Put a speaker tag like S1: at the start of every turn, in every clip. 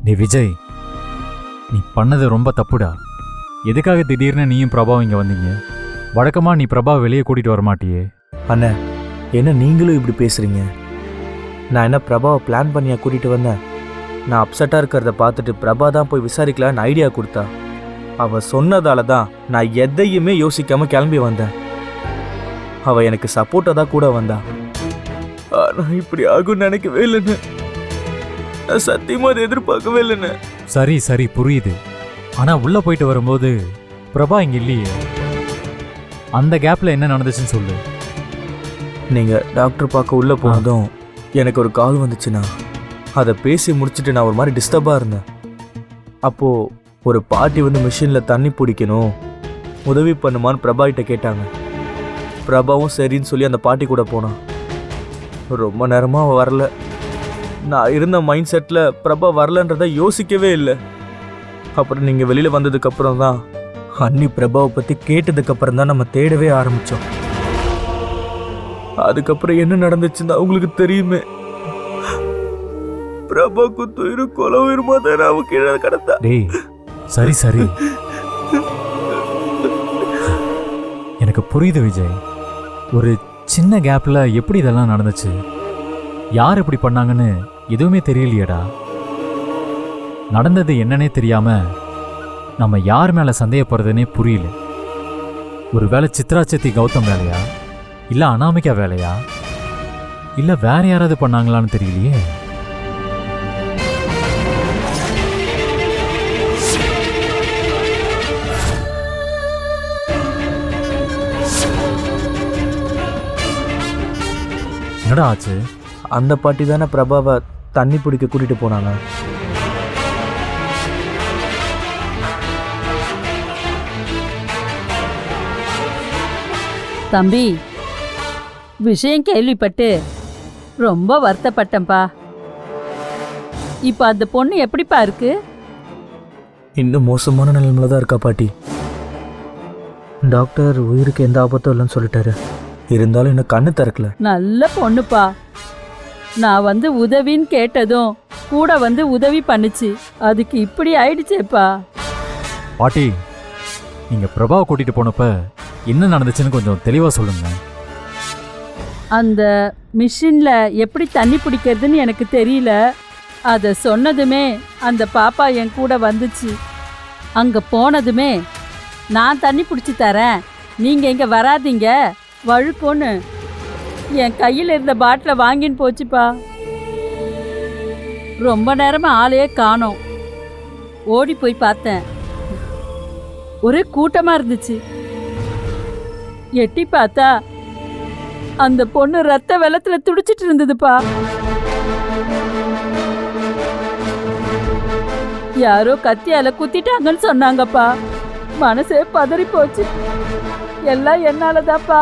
S1: டே விஜய், நீ பண்ணது ரொம்ப தப்புடா. எதுக்காக திடீர்னு நீயும் பிரபாவும் இங்கே வந்தீங்க? வழக்கமா நீ பிரபாவை வெளியே கூட்டிட்டு வர மாட்டியே.
S2: அண்ணே, என்ன நீங்களும் இப்படி பேசுறீங்க? நான் என்ன பிரபாவை பிளான் பண்ணியா கூட்டிட்டு வந்தேன்? நான் அப்செட்டாக இருக்கிறத பார்த்துட்டு பிரபா தான் போய் விசாரிக்கலான்னு ஐடியா கொடுத்தா. அவ சொன்னதால தான் நான் எதையுமே யோசிக்காம கிளம்பி வந்தேன். அவ எனக்கு சப்போர்ட்டாக தான் கூட வந்தா. ஆனால் இப்படி ஆகும்னு நினைக்கவே இல்லைன்னு. நான் சத்தியமா அதை எதிர்பார்க்கவே இல்லைன்னு.
S1: சரி சரி புரியுது. ஆனா உள்ள போயிட்டு வரும்போது பிரபா இங்க இல்லையே. அந்த கேப்ல என்ன நடந்துச்சுன்னு சொல்லு.
S2: நீங்கள் டாக்டர் பார்க்க உள்ளே போனதும் எனக்கு ஒரு கால் வந்துச்சுண்ணா. அதை பேசி முடிச்சுட்டு நான் ஒரு மாதிரி டிஸ்டர்பாக இருந்தேன். அப்போது ஒரு பாட்டி வந்து மிஷினில் தண்ணி பிடிக்கணும், உதவி பண்ணுமான்னு பிரபாகிட்ட கேட்டாங்க. பிரபாவும் சரின்னு சொல்லி அந்த பாட்டி கூட போனான். ரொம்ப நேரமாக அவள் வரல. நான் இருந்த மைண்ட் செட்டில் பிரபா வரலன்றதை யோசிக்கவே இல்லை. அப்புறம் நீங்கள் வெளியில் வந்ததுக்கப்புறம் தான் அண்ணி பிரபாவை பற்றி கேட்டதுக்கப்புறம் தான் நம்ம தேடவே ஆரம்பித்தோம். அதுக்கப்புறம் என்ன நடந்துச்சுன்னு உங்களுக்கு தெரியுமே. பிரபா குத்துயிரு கொலை உயிருமா தான் அவ கீழே கடத்தா.
S1: டேய் சரி சரி, எனக்கு புரியுது விஜய். ஒரு சின்ன கேப்ல எப்படி இதெல்லாம் நடந்துச்சு, யார் இப்படி பண்ணாங்கன்னு எதுவுமே தெரியலையேடா. நடந்தது என்னன்னே தெரியாம நம்ம யார் மேல சந்தேகப்படுறதுன்னே புரியல. ஒருவேளை சித்ரா சித்தி கௌதம் வேலையா, இல்ல அனாமிகா வேலையா, இல்ல வேற யாராவது பண்ணாங்களான்னு தெரியலையே. என்னடா ஆச்சு?
S2: அந்த பாட்டி தானே பிரபாவை தண்ணி பிடிக்க கூட்டிட்டு போனாங்க.
S3: தம்பி, விஷயம் கேள்விப்பட்டு ரொம்ப வருத்தப்பட்டேன்பா. இப்ப அந்த பொண்ணு எப்படிப்பா இருக்கு?
S2: இன்னும் மோசமான நிலைமையில தான் இருக்கா பாட்டி. டாக்டர் உயிருக்கு எந்த ஆபத்தும் இல்லைன்னு சொல்லிட்டாரு. இருந்தாலும் இன்னும் கண்ணு திறக்கல.
S3: நல்ல பொண்ணுப்பா. நான் வந்து உதவின்னு கேட்டதும் கூட வந்து உதவி பண்ணுச்சு. அதுக்கு இப்படி ஆயிடுச்சேப்பா.
S1: பாட்டி, நீங்க பிரபாவை கூட்டிட்டு போனப்ப என்ன நடந்துச்சுன்னு கொஞ்சம் தெளிவா சொல்லுங்க.
S3: அந்த மிஷின்ல எப்படி தண்ணி பிடிக்கிறதுன்னு எனக்கு தெரியல. அதை சொன்னதுமே அந்த பாப்பா என் கூட வந்துச்சு. அங்க போனதுமே நான் தண்ணி பிடிச்சி தரேன், நீங்க இங்க வராதீங்க வழுக்கோன்னு என் கையில் இருந்த பாட்டிலை வாங்கின்னு போச்சுப்பா. ரொம்ப நேரமா ஆளையே காணோம். ஓடி போய் பார்த்தேன், ஒரே கூட்டமா இருந்துச்சு. எட்டி பார்த்தா அந்த பொண்ணு ரத்த வெள்ளத்துல துடிச்சிட்டு இருந்ததுப்பா. யாரோ கத்தியால குத்திட்டாங்கன்னு சொன்னாங்கப்பா. மனசே பதறி போச்சு. எல்லாம் என்னாலதாப்பா,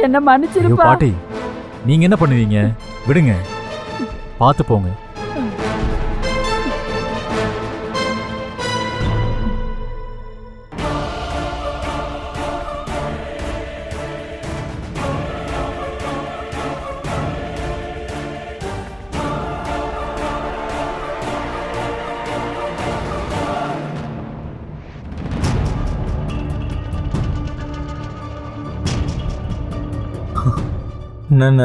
S3: என்ன
S1: ஐயோ
S3: மன்னிச்சிருப்பா.
S1: பாட்டி, நீங்க என்ன பண்ணுவீங்க? விடுங்க, பார்த்து போங்க.
S2: என்னென்ன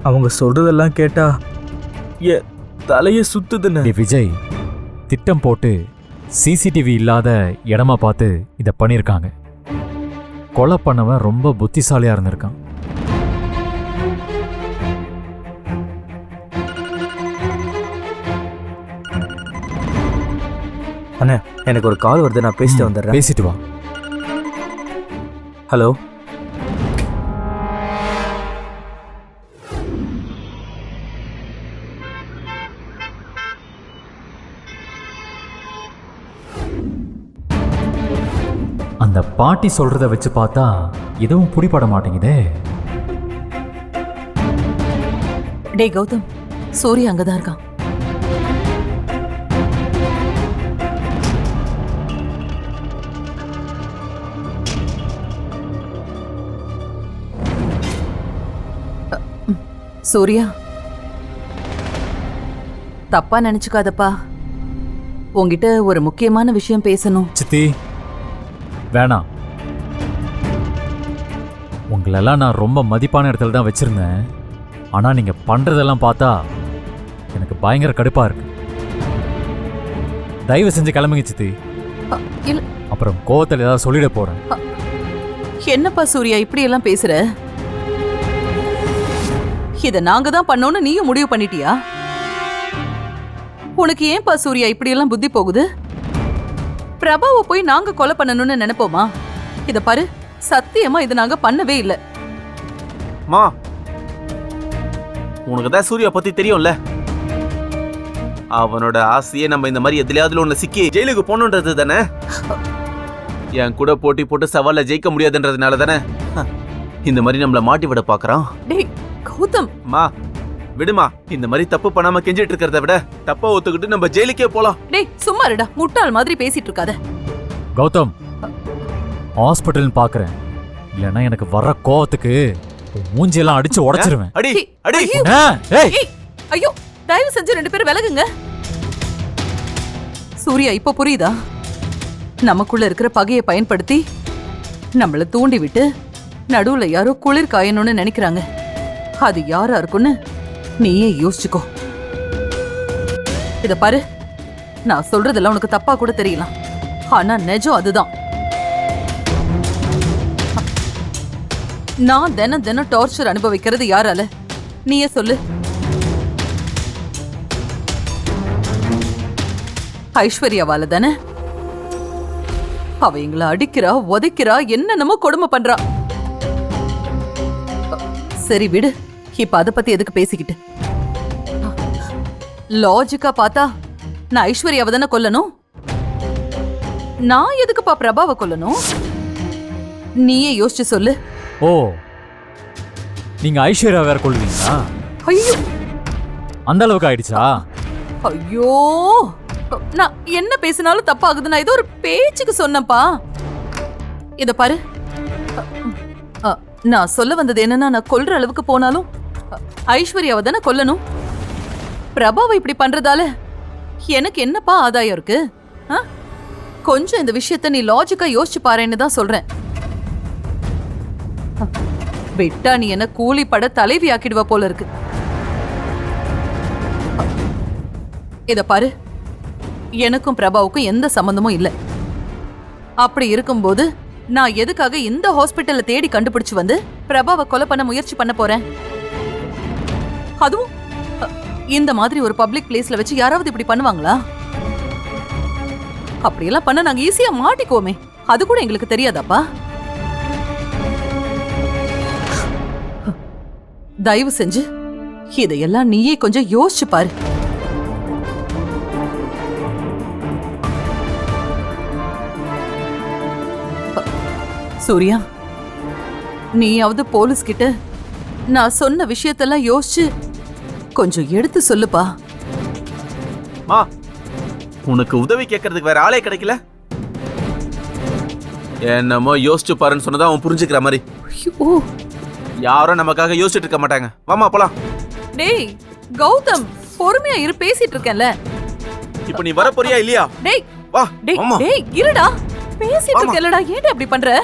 S2: அவங்க சொல்றதெல்லாம் கேட்டா என் தலையை சுத்துதுன்னு.
S1: டேய் விஜய், திட்டம் போட்டு சிசிடிவி இல்லாத இடமா பார்த்து இதை பண்ணியிருக்காங்க. கொலை பண்ணவன் ரொம்ப புத்திசாலியா இருந்திருக்கான்.
S2: அண்ணே, எனக்கு ஒரு கால் வருது, நான் பேசிட்டு வந்துடுறேன்.
S1: பேசிட்டு வா.
S2: ஹலோ,
S1: அந்த பாட்டி சொல்றத வச்சு பார்த்தா எதுவும் புடிபட மாட்டேங்குதே.
S4: டேய் கௌதம், சூரிய அங்கதான் இருக்கான். சூர்யா, தப்பா நினைச்சுக்காதப்பா. உன்கிட்ட ஒரு முக்கியமான விஷயம் பேசணும்.
S1: சித்தி வேணாம். உங்களெல்லாம் நான் ரொம்ப மதிப்பான இடத்துல தான் வச்சிருந்தேன். ஆனா நீங்க பண்றதெல்லாம் பார்த்தா எனக்கு பயங்கர கடுப்பா இருக்கு. தயவு செஞ்சு கிளம்புங்க சித்தி.
S4: இல்ல.
S1: அப்புறம் கோவத்தில் ஏதாவது சொல்லிட போறேன்.
S4: என்னப்பா சூர்யா இப்படி எல்லாம் பேசுற? இத நாங்க தான் பண்ணோம்னு நீயும் முடிவு பண்ணிட்டியா? உனக்கு ஏன்பா சூர்யா இப்படி எல்லாம் புத்தி போகுது? பிரபாவை போய் நாங்க கொலை பண்ணணும்னு நினைப்போமா? இத பாரு, சத்தியமா இது நாங்க பண்ணவே இல்ல.
S5: மா, உனக்கு தான் சூர்யா பத்தி தெரியும்ல. அவனோட ஆசையே நம்ம இந்த மாதிரி எதுலயாவது ஒண்ணு சிக்கி ஜெயிலுக்கு போகணுன்றது தானே. என் கூட போட்டி போட்டு சவால்ல ஜெயிக்க முடியாதுன்றதுனால தானே இந்த மாதிரி நம்மள மாட்டி விட பாக்குறான்.
S4: டேய் கௌதம்,
S5: மா விடுமா, இந்த மாதிரி தப்பு பண்ணாம கெஞ்சிட்டு இருக்கிறத விட தப்பா ஒத்துக்கிட்டு நம்ம ஜெயிலுக்கே போலாம்.
S4: டேய் சும்மா இருடா, முட்டாள் மாதிரி பேசிட்டு இருக்காத.
S1: கௌதம், ஹாஸ்பிட்டல்னு பாக்குறேன். இல்லைன்னா எனக்கு வர்ற கோவத்துக்கு மூஞ்சியெல்லாம் அடிச்சு உடைச்சிருவேன்.
S5: அடி அடி.
S4: ஐயோ.
S1: ஏய்,
S4: ஏய், ஐயோ, தயவு செஞ்சு 2 பேரும் விலகுங்க. சூர்யா இப்ப புரியுதா? நமக்குள்ள இருக்கிற பகையை பயன்படுத்தி நம்மள தூண்டி விட்டு நடுவுல யாரோ குளிர் காயணும்னு நினைக்கிறாங்க. அது யாரா இருக்குன்னு நீயே யோசிச்சுக்கோ. இத பாரு, நான் சொல்றதெல்லாம் உனக்கு தப்பா கூட தெரியலாம், ஆனா நிஜம் அதுதான். நான் தினம் தினம் டார்ச்சர் அனுபவிக்கிறது யாரால? நீயே சொல்லு. ஐஸ்வர்யாவால தானே? அவ எங்களை அடிக்கிறா, உதைக்கிறா, என்னென்னமோ கொடுமை பண்றா. சரி விடு, இப்ப அத பத்தி எதுக்கு பேசிக்கிட்டு? லாஜிக்கா பார்த்தா நான் ஐஸ்வர்யாவை தானே கொல்லணும். நான் எதுக்குப்பா பிரபாவை கொல்லணும்? நீயே யோசிச்சு சொல்லு.
S1: ஓ, நீங்க ஐஸ்வர்யா வேற கொள்வீங்களா?
S4: ஐயோ,
S1: அந்த அளவுக்கு ஆயிடுச்சா?
S4: ஐயோ, நான் என்ன பேசினாலும் தப்பாகுது. நான் ஏதோ ஒரு பேச்சுக்கு சொன்னப்பா. இத பாரு, நான் சொல்ல வந்தது என்னன்னா, நான் கொல்ற அளவுக்கு போனாலும் ஐஸ்வர்யாவை தானே கொல்லணும். பிரபாவை இப்படி பண்றதால எனக்கு என்னப்பா ஆதாயம் இருக்கு? கொஞ்சம் இந்த விஷயத்த நீ லாஜிக்கா யோசிச்சு பாருன்னு தான் சொல்றேன். விட்டா நீ என்ன கூலி பட தலைவி ஆக்கிடுவ போல இருக்கு. இத பாரு, எனக்கும் பிரபாவுக்கும் எந்த சம்பந்தமும் இல்ல. அப்படி இருக்கும்போது நான் எதுக்காக இந்த ஹாஸ்பிட்டல்ல தேடி கண்டுபிடிச்சு வந்து பிரபாவை கொலை பண்ண முயற்சி பண்ண போறேன்? அதுவும் இந்த மாதிரி ஒரு பப்ளிக் பிளேஸ்ல வச்சு யாராவது இப்படி பண்ணுவாங்களா? அப்படியெல்லாம் பண்ண நாங்க ஈஸியா மாட்டிக்குவோமே, அது கூட எங்களுக்கு தெரியாதாப்பா? தயவு செஞ்சு இதையெல்லாம் நீயே கொஞ்சம் யோசிச்சு பாரு. சூர்யா, நீயாவது போலீஸ் கிட்ட நான் சொன்ன விஷயத்தெல்லாம் யோசிச்சு கொஞ்சம் எடுத்து சொல்லுப்பா.
S5: மா, உனக்கு உதவி கேட்கறதுக்கு வேற ஆளே கிடைக்கல. என்னமோ யோசிச்சு பாருன்னு சொன்னதா அவன் புரிஞ்சுக்கிற மாதிரி.
S4: ஐயோ,
S5: யாரும் நமக்காக யோசிச்சுட்டு இருக்க மாட்டாங்க. வாமா போலாம்.
S4: டேய் கௌதம், பொறுமையா இரு, பேசிட்டு இருக்கேன்ல.
S5: இப்போ நீ வர போறியா இல்லையா?
S4: டேய்
S5: வா.
S4: டேய்
S5: ஆமா.
S4: டேய் இருடா, பேசிட்டு இருக்கேன்லடா, ஏன்டா அப்படி பண்ற?